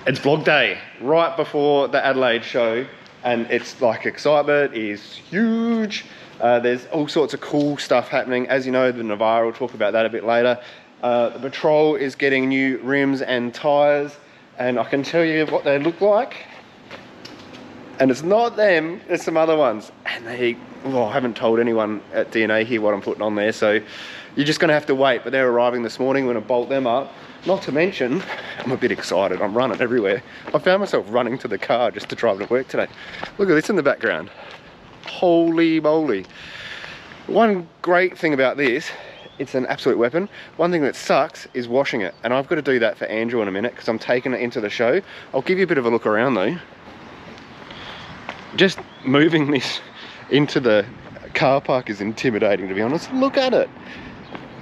It's vlog day, right before the Adelaide show, and it's like excitement is huge. There's all sorts of cool stuff happening. As you know, the Navara, we'll talk about that a bit later. The Patrol is getting new rims and tyres, and I can tell you what they look like. And it's not them, it's some other ones. And I haven't told anyone at DNA here what I'm putting on there, so you're just gonna have to wait. But they're arriving this morning, we're gonna bolt them up. Not to mention, I'm a bit excited, I'm running everywhere. I found myself running to the car just to drive to work today. Look at this in the background. Holy moly. One great thing about this, it's an absolute weapon. One thing that sucks is washing it. And I've got to do that for Andrew in a minute because I'm taking it into the show. I'll give you a bit of a look around though. Just moving this into the car park is intimidating, to be honest. Look at it.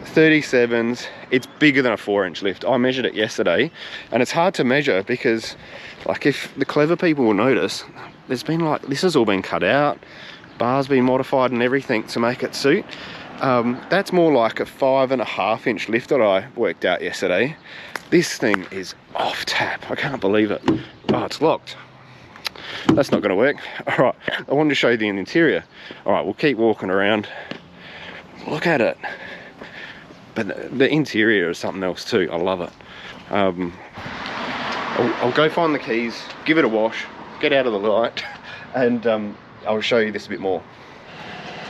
37s, it's bigger than a 4-inch lift. I measured it yesterday, and it's hard to measure because, like, if the clever people will notice, there's been like, this has all been cut out, bars been modified and everything to make it suit. That's more like a 5.5-inch lift that I worked out yesterday. This thing is off tap, I can't believe it. Oh, it's locked. That's not gonna work. All right, I wanted to show you the interior. All right, we'll keep walking around. Look at it. But the interior is something else too. I love it. I'll go find the keys, give it a wash, get out of the light, and I'll show you this a bit more.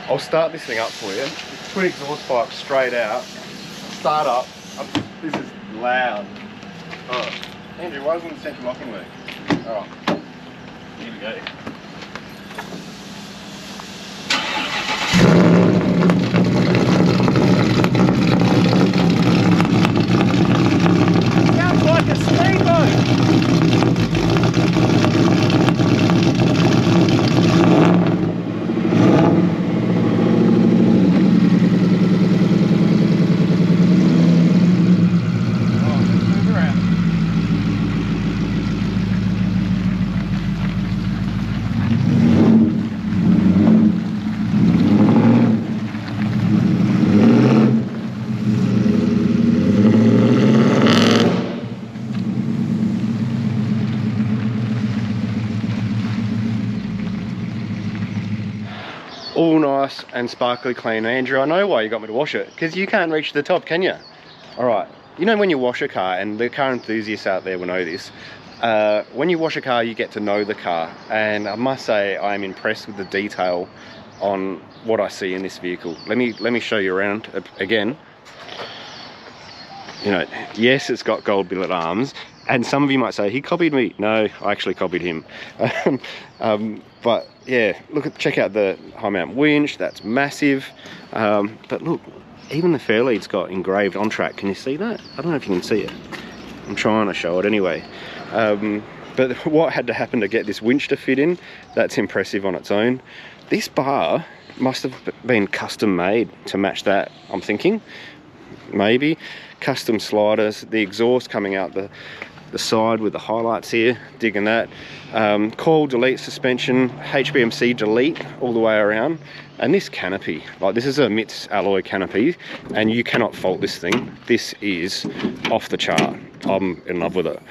I'll start this thing up for you. Twin exhaust pipe straight out. Start up. This is loud. Oh, Andrew, why doesn't the central locking work? All right, here we go. Like a speedboat. All nice and sparkly clean. Andrew, I know why you got me to wash it, because you can't reach the top, can you? All right, you know when you wash a car, and the car enthusiasts out there will know this, when you wash a car you get to know the car, and I must say I am impressed with the detail on what I see in this vehicle. Let me show you around again. You know, yes, it's got gold billet arms, and some of you might say he copied me. No, I actually copied him. But yeah, check out the high mount winch. That's massive. But look, even the fairlead's got engraved on track. Can you see that? I don't know if you can see it. I'm trying to show it anyway. But what had to happen to get this winch to fit in? That's impressive on its own. This bar must have been custom made to match that, I'm thinking. Maybe. Custom sliders, the exhaust coming out the side with the highlights here, digging that. Coil delete suspension, HBMC delete all the way around. And this canopy, like this is a MITS alloy canopy, and you cannot fault this thing. This is off the chart. I'm in love with it.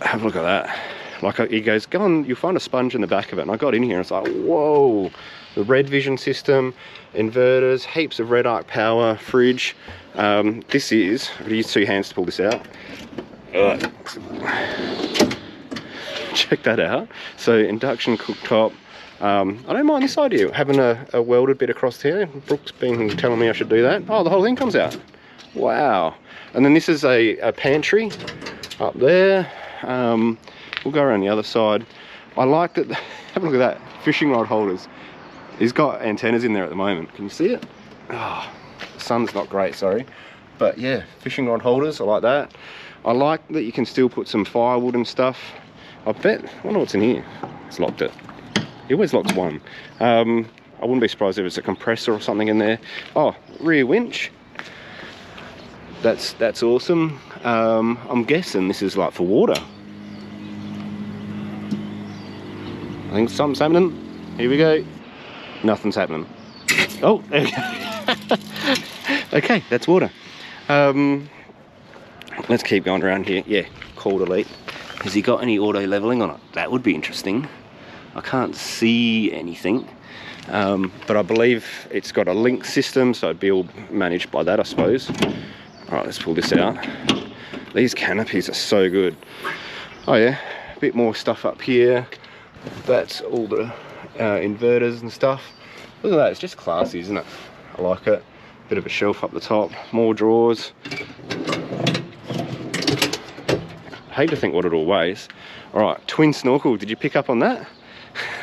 Have a look at that. Like he goes, go on, you'll find a sponge in the back of it. And I got in here and it's like, whoa. The red vision system, inverters, heaps of red arc power, fridge. This is, I'm gonna use 2 hands to pull this out. Check that out. So induction cooktop. I don't mind this idea, having a welded bit across here. Brooke's been telling me I should do that. Oh, the whole thing comes out. Wow. And then this is a pantry up there. We'll go around the other side. I like that. Have a look at that, fishing rod holders. He's got antennas in there at the moment. Can you see it? Oh, the sun's not great, sorry. But yeah, fishing rod holders, I like that. I like that you can still put some firewood and stuff. I wonder what's in here. It's locked it. He always locks one. I wouldn't be surprised if it's a compressor or something in there. Oh, rear winch. That's awesome. I'm guessing this is like for water. I think something's happening. Here we go. Nothing's happening. Oh, there we go. Okay, that's water. Let's keep going around here. Yeah, call delete. Has he got any auto leveling on it? That would be interesting. I can't see anything, but I believe it's got a link system, so it'd be all managed by that, I suppose. All right, let's pull this out. These canopies are so good. Oh yeah, a bit more stuff up here. That's all the inverters and stuff. Look at that, it's just classy, isn't it? I like it. Bit of a shelf up the top, more drawers. I hate to think what it all weighs. All right, twin snorkel, did you pick up on that?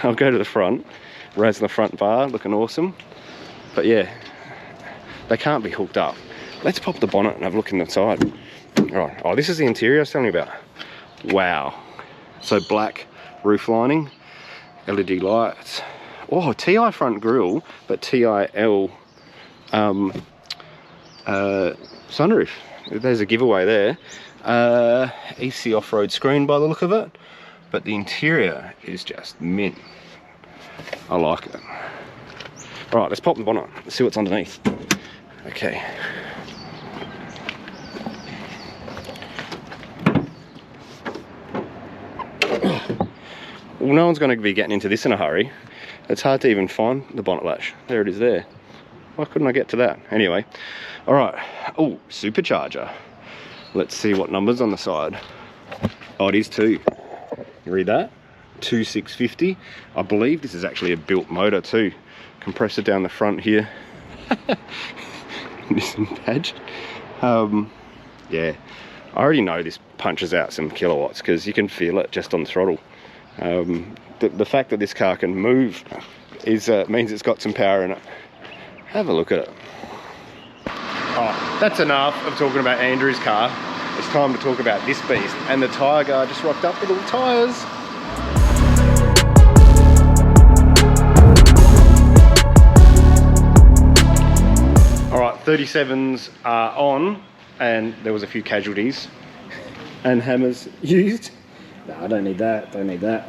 I'll go to the front, raising the front bar, looking awesome. But yeah, they can't be hooked up. Let's pop the bonnet and have a look inside. All right, oh, this is the interior I was telling you about. Wow. So black roof lining, LED lights. Oh, TI front grille, but TIL sunroof. There's a giveaway there. EC off-road screen by the look of it, but the interior is just mint. I like it. All right, let's pop the bonnet. Let's see what's underneath. Okay. Well, no one's going to be getting into this in a hurry. It's hard to even find the bonnet latch. There it is there. Why couldn't I get to that? Anyway, all right. Oh, supercharger. Let's see what number's on the side. Oh, it is 2. You read that? 2650. I believe this is actually a built motor too. Compressor down the front here. This badge. Yeah, I already know this punches out some kilowatts because you can feel it just on throttle. The fact that this car can move is means it's got some power in it. Have a look at it. Oh, that's enough of talking about Andrew's car. It's time to talk about this beast. And the tyre guy just rocked up with all tyres. All right, 37s are on, and there was a few casualties and hammers used. No, I don't need that, don't need that.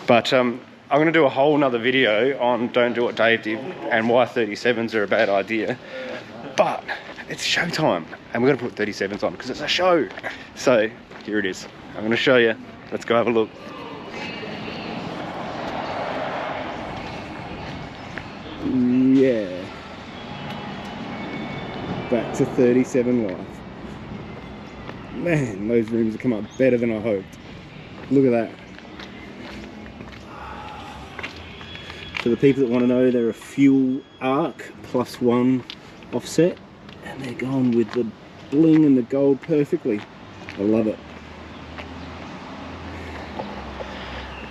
But I'm gonna do a whole nother video on Don't Do What Dave Did and why 37s are a bad idea. But it's showtime, and we're gonna put 37s on because it's a show. So here it is. I'm gonna show you. Let's go have a look. Yeah. Back to 37 life. Man, those rims have come up better than I hoped. Look at that. For the people that want to know, they're a fuel arc +1 offset, and they're going with the bling and the gold perfectly. I love it.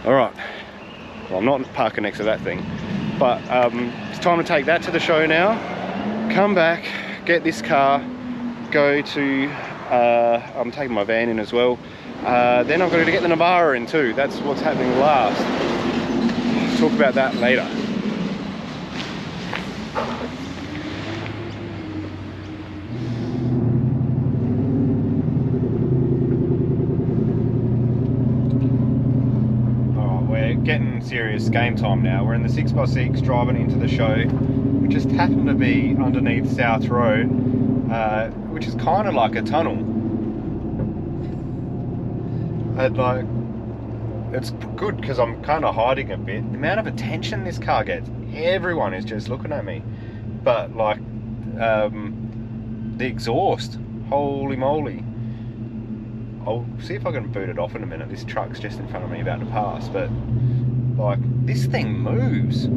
All right, well, I'm not parking next to that thing, but it's time to take that to the show now. Come back, get this car, go to, I'm taking my van in as well. Then I've got to get the Navara in too. That's what's happening last. Talk about that later. Oh, we're getting serious game time now. We're in the 6x6 driving into the show. We just happen to be underneath South Road, which is kind of like a tunnel. And like, it's good because I'm kind of hiding a bit. The amount of attention this car gets, everyone is just looking at me. But like, the exhaust, holy moly. I'll see if I can boot it off in a minute. This truck's just in front of me about to pass, but like, this thing moves.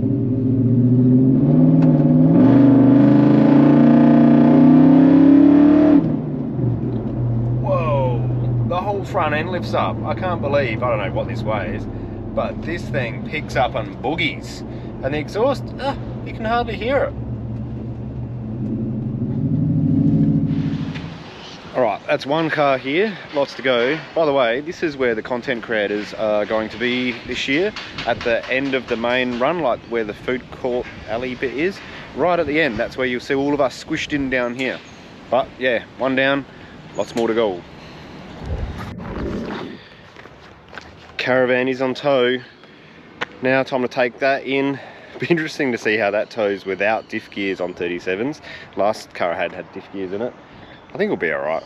Front end lifts up. I can't believe, I don't know what this weighs, but this thing picks up on boogies, and the exhaust, you can hardly hear it. All right, that's one car here, lots to go. By the way, this is where the content creators are going to be this year, at the end of the main run, like where the food court alley bit is, right at the end. That's where you'll see all of us squished in down here. But yeah, one down, lots more to go. Caravan is on tow. Now time to take that in. Be interesting to see how that tows without diff gears on 37s. Last car I had diff gears in it. I think it'll be alright.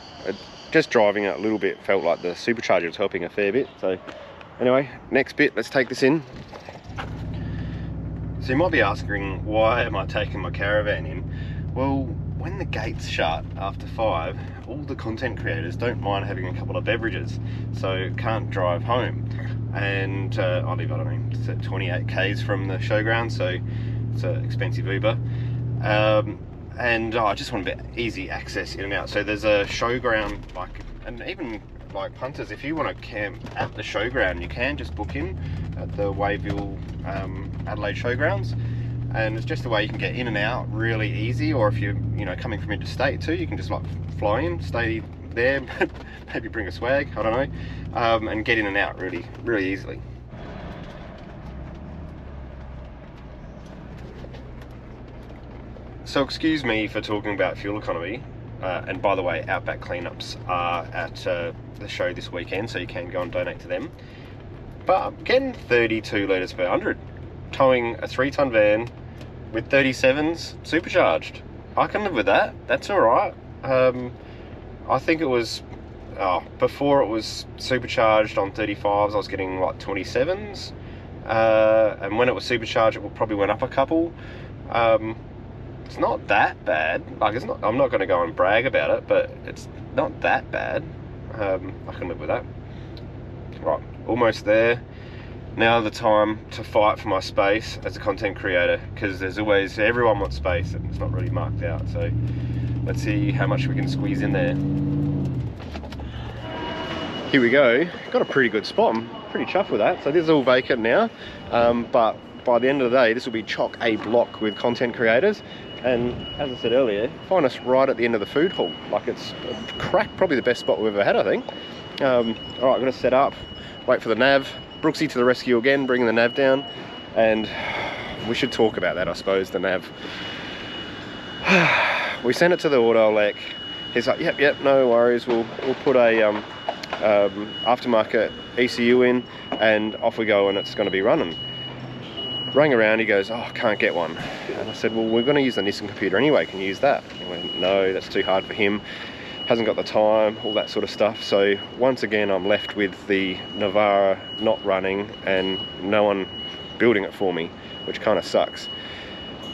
just driving it a little bit felt like the supercharger was helping a fair bit. So anyway, next bit, let's take this in. So you might be asking, why am I taking my caravan in? Well, when the gates shut after 5, all the content creators don't mind having a couple of beverages, so can't drive home. And I live, I don't know, it's at 28 k's from the showground, so it's an expensive Uber. And I just want a bit easy access in and out. So there's a showground, like, and even like punters, if you want to camp at the showground, you can just book in at the Wayville Adelaide showgrounds, and it's just a way you can get in and out really easy. Or if you're, you know, coming from interstate too, you can just like fly in, stay there, maybe bring a swag, I don't know, and get in and out really easily. So excuse me for talking about fuel economy, and by the way, Outback cleanups are at the show this weekend, so you can go and donate to them. But I'm getting 32 litres per 100, towing a 3-ton van with 37s supercharged. I can live with that, that's alright. I think it was, before it was supercharged on 35s, I was getting like 27s. And when it was supercharged, it probably went up a couple. It's not that bad. Like, it's not, I'm not going to go and brag about it, but it's not that bad. I can live with that. Right, almost there. Now the time to fight for my space as a content creator, because there's always, everyone wants space and it's not really marked out. So let's see how much we can squeeze in there. Here we go. Got a pretty good spot. I'm pretty chuffed with that. So this is all vacant now, but by the end of the day, this will be chock a block with content creators. And as I said earlier, find us right at the end of the food hall. Like, it's probably the best spot we've ever had, I think. All right, I'm gonna set up, wait for the nav. Brooksy to the rescue again, bringing the nav down. And we should talk about that, I suppose, the nav. We sent it to the auto elec. He's like, yep, no worries. We'll put a aftermarket ECU in, and off we go, and it's gonna be running. Rang around, he goes, oh, can't get one. And I said, well, we're going to use the Nissan computer anyway, can you use that? He went, no, that's too hard for him, hasn't got the time, all that sort of stuff. So once again, I'm left with the Navara not running and no one building it for me, which kind of sucks.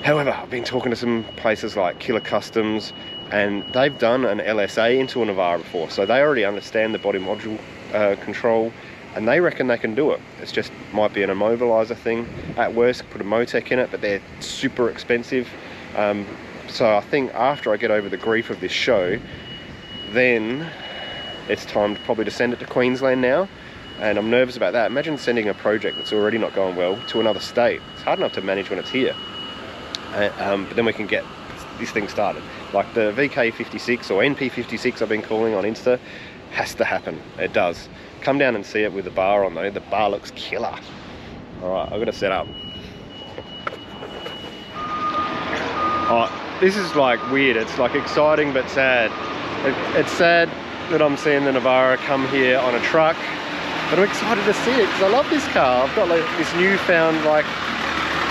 However, I've been talking to some places like Killer Customs, and they've done an LSA into a Navara before, so they already understand the body module control, and they reckon they can do it. It's just might be an immobilizer thing. At worst, put a Motec in it, but they're super expensive. So I think after I get over the grief of this show, then it's time probably to send it to Queensland now. And I'm nervous about that. Imagine sending a project that's already not going well to another state. It's hard enough to manage when it's here. But then we can get this thing started. Like the VK56 or NP56 I've been calling on Insta, has to happen. It does. Come down and see it with the bar on though. The bar looks killer. Alright, I've got to set up. Oh, this is like weird. It's like exciting but sad. It's sad that I'm seeing the Navara come here on a truck, but I'm excited to see it because I love this car. I've got like this newfound like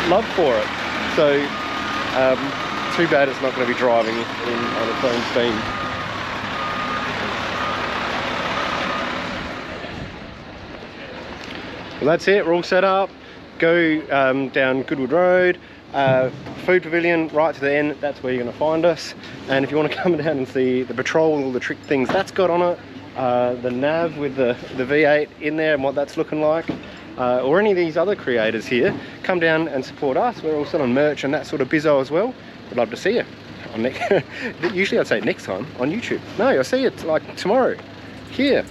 love for it. So too bad it's not going to be driving on its own steam. Well, that's it, we're all set up. Go down Goodwood Road, food pavilion right to the end, that's where you're going to find us. And if you want to come down and see the patrol and all the trick things that's got on it, the nav with the V8 in there and what that's looking like, or any of these other creators here, come down and support us. We're all selling merch and that sort of bizzo as well. I'd love to see you. Usually I'd say next time on YouTube. No, I'll see you like tomorrow here.